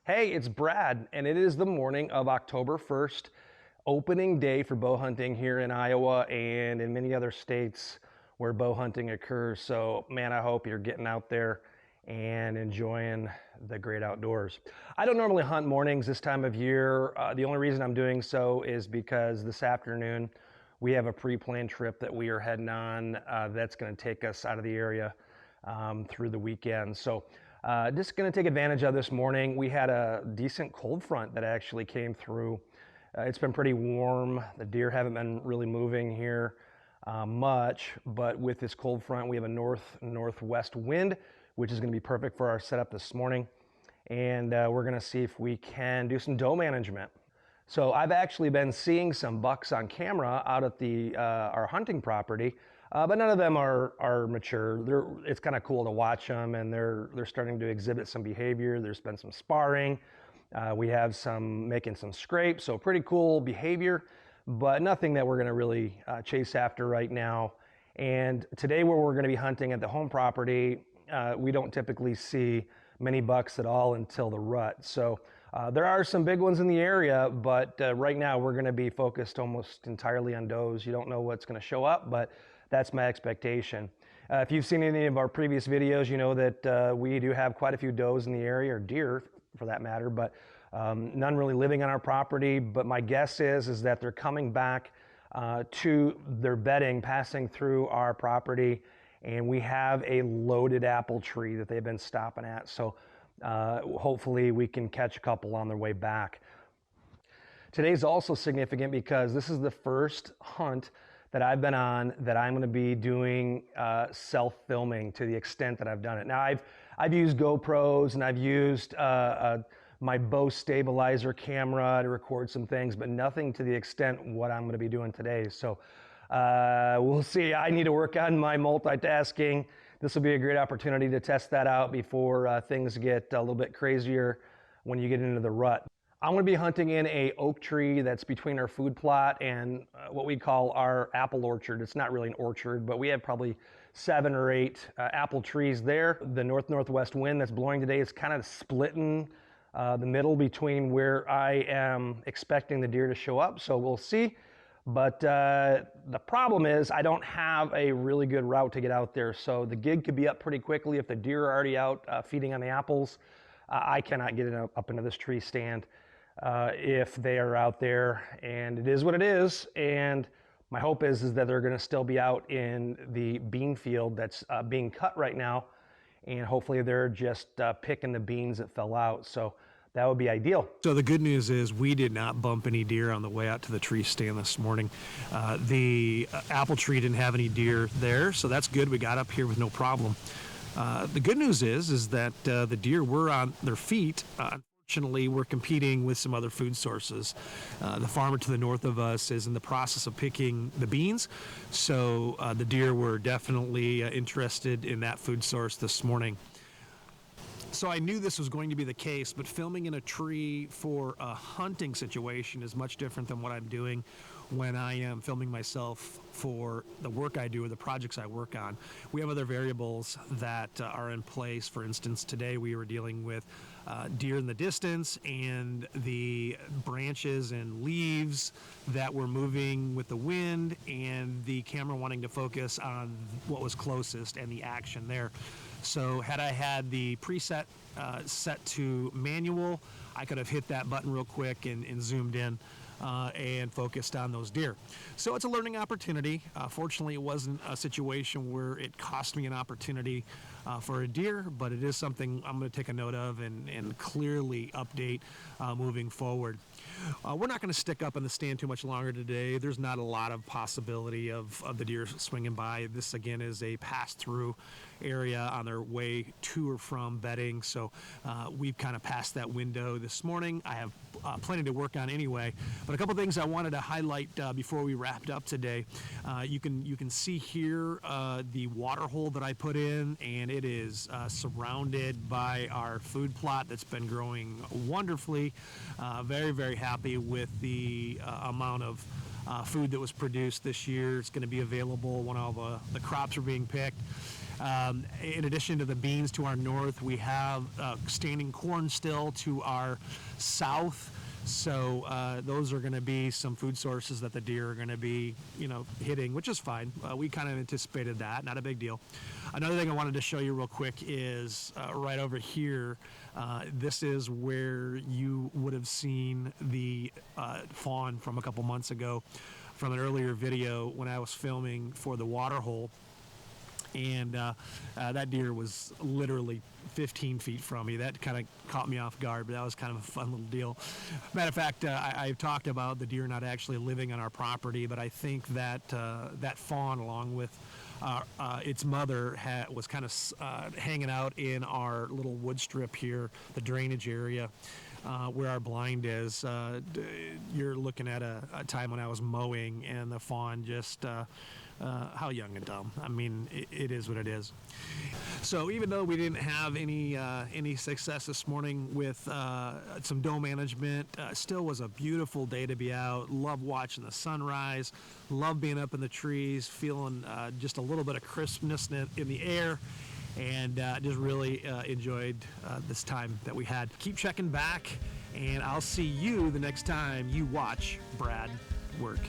Hey, it's Brad, and it is the morning of October 1st, opening day for bow hunting here in Iowa and in many other states where bow hunting occurs. So, man, I hope you're getting out there and enjoying the great outdoors. I don't normally hunt mornings this time of year. The only reason I'm doing so is because this afternoon we have a pre-planned trip that we are heading on that's going to take us out of the area through the weekend. So just going to take advantage of this morning. We had a decent cold front that actually came through. It's been pretty warm. The deer haven't been really moving here much, but with this cold front, we have a northwest wind, which is going to be perfect for our setup this morning. And we're going to see if we can do some doe management. So I've actually been seeing some bucks on camera out at our hunting property, but none of them are mature. It's kind of cool to watch them, and they're starting to exhibit some behavior. There's been some sparring. We have some making some scrapes, so pretty cool behavior, but nothing that we're going to really chase after right now. And today, where we're going to be hunting at the home property, we don't typically see many bucks at all until the rut. So there are some big ones in the area, but right now we're going to be focused almost entirely on does. You don't know what's going to show up, but that's my expectation. If you've seen any of our previous videos, you know that we do have quite a few does in the area, or deer for that matter, but none really living on our property. But my guess is that they're coming back to their bedding, passing through our property, and we have a loaded apple tree that they've been stopping at. So hopefully we can catch a couple on their way back. Today's also significant because this is the first hunt that I've been on that I'm going to be doing self-filming to the extent that I've done it. Now I've used GoPros and I've used my bow stabilizer camera to record some things, but nothing to the extent what I'm going to be doing today. So we'll see. I need to work on my multitasking. This will be a great opportunity to test that out before things get a little bit crazier when you get into the rut. I'm going to be hunting in a oak tree that's between our food plot and what we call our apple orchard. It's not really an orchard, but we have probably 7 or 8 apple trees there. The northwest wind that's blowing today is kind of splitting the middle between where I am expecting the deer to show up. So we'll see. But the problem is I don't have a really good route to get out there. So the gig could be up pretty quickly if the deer are already out feeding on the apples. I cannot get up into this tree stand if they are out there, and it is what it is. And my hope is that they're going to still be out in the bean field that's being cut right now, and hopefully they're just picking the beans that fell out. So that would be ideal. So the good news is we did not bump any deer on the way out to the tree stand this morning. The apple tree didn't have any deer there, so that's good. We got up here with no problem. The good news is that the deer were on their feet. Unfortunately, we're competing with some other food sources. The farmer to the north of us is in the process of picking the beans, so the deer were definitely interested in that food source this morning. So I knew this was going to be the case, but filming in a tree for a hunting situation is much different than what I'm doing when I am filming myself for the work I do or the projects I work on. We have other variables that are in place. For instance, today we were dealing with deer in the distance and the branches and leaves that were moving with the wind, and the camera wanting to focus on what was closest and the action there. So had I had the preset set to manual, I could have hit that button real quick and zoomed in and focused on those deer. So it's a learning opportunity. Fortunately, it wasn't a situation where it cost me an opportunity for a deer, but it is something I'm going to take a note of and clearly update moving forward. We're not going to stick up in the stand too much longer today. There's not a lot of possibility of the deer swinging by. This, again, is a pass-through area on their way to or from bedding, so we've kind of passed that window this morning. I have plenty to work on anyway, but a couple things I wanted to highlight before we wrapped up today. You can see here the water hole that I put in, and it is surrounded by our food plot that's been growing wonderfully. Very, very happy with the amount of food that was produced this year. It's going to be available when all the crops are being picked. In addition to the beans to our north, we have standing corn still to our south. So those are going to be some food sources that the deer are going to be, hitting, which is fine. We kind of anticipated that, not a big deal. Another thing I wanted to show you real quick is right over here. This is where you would have seen the fawn from a couple months ago from an earlier video when I was filming for the water hole. And that deer was literally 15 feet from me. That kind of caught me off guard, but that was kind of a fun little deal. Matter of fact, I've talked about the deer not actually living on our property, but I think that that fawn, along with its mother, was kind of hanging out in our little wood strip here, the drainage area. Where our blind is. You're looking at a time when I was mowing, and the fawn just, how young and dumb. I mean, it is what it is. So even though we didn't have any success this morning with some doe management, still was a beautiful day to be out. Love watching the sunrise. Love being up in the trees, feeling just a little bit of crispness in the air. And just really enjoyed this time that we had. Keep checking back, and I'll see you the next time you watch Brad work.